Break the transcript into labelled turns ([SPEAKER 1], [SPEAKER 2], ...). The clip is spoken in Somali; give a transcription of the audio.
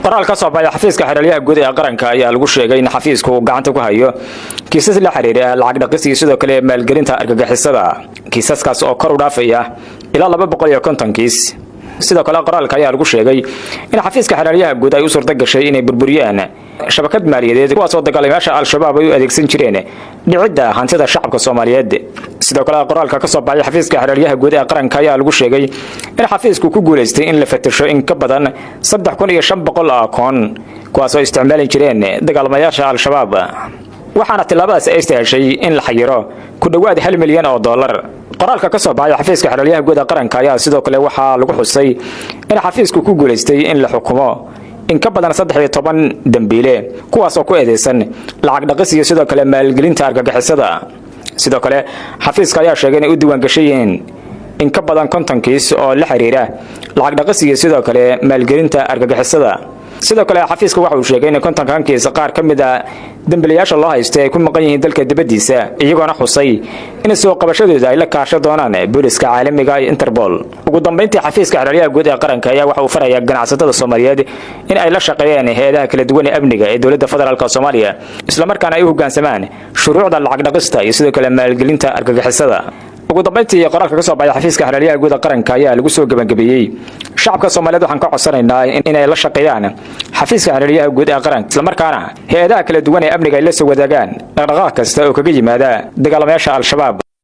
[SPEAKER 1] qoraal ka soo baxay xafiiska xeralyaha guud ee qaranka ayaa lagu sheegay in xafiisku uu gacanta ku hayo kiisas la xiriira lacag dhaqis iyo sidoo kale maalgelinta argagixisada kiisaskaas oo kor u dhaafaya ilaa 250 kiis sidoo kale qoraalka ayaa lagu sheegay in xafiiska xeralyaha guud ay u suurta gashay inay burburiyaan shabakad maaliyadeed kuwaas oo dagaalamayaasha al-shabaab ay u adeegsan jireen dhicidda hantida shacabka Soomaaliyeed sidoo kale qoraalka ka soo baxay xafiiska xeralyaha guud ee qaranka ayaa lagu sheegay in xafiisku ku guuleystay in la fatasho in ka badan 3500 akoon kuwaas oo isticmaalin jireen dagaalamayaasha al-shabaab waxaana tilaabadaas ay istaashay in la xayiro ku dhawaad 1 milyan oo dollar qoraalka ka soo baxay xafiiska xeralyaha guud ee qaranka ayaa sidoo kale waxa lagu xusay in xafiisku ku guuleystay in la xukumo in ka badan 13 dambiile kuwaas oo ku eedeysan lacag dhaqis iyo sidoo kale maalgelinta argagixisada sidoo kale xafiiska ayaa sheegay in ay u diiwaan gashayeen in ka badan 50 kiis oo la xiriira lacag dhaqis iyo sidoo kale maalgelinta argagixisada sidoo kale xafiiska waxa uu sheegay in 50 kiis qaar kamid ah dambiilayaasha loo haystay ay ku maqan yihiin dalka dibadiisa iyagoona xusay in soo qabashadooda ay la kaashan doonaan booliska caalamiga ee Interpol ugu dambeyntii xafiiska xeralyaha guud ee qaranka ayaa waxa uu farayaa ganacsatada Soomaaliyeed in ay la shaqeeyaan hay'adaha kala duwan ee amniga ee dawladda federaalka Soomaaliya isla markaana ay u hoggaansamaan shuruucda lacag dhaqista iyo sidoo kale maalgelinta argagixisada ugu dambeyntii qoraalka ka soo baxay xafiiska xeralyaha guud ee qaranka ayaa lagu soo gabagabeeyay shacabka Soomaaliyeed waxaan ka codsanaynaa in ay la shaqeeyaan xafiiska xeralyaha guud ee qaranka isla markaana hay'adaha kala duwan ee amniga ay la soo wadaagaan dhaqdhaqaaq kasta oo kaga yimaada dagaalamayaasha al-shabaab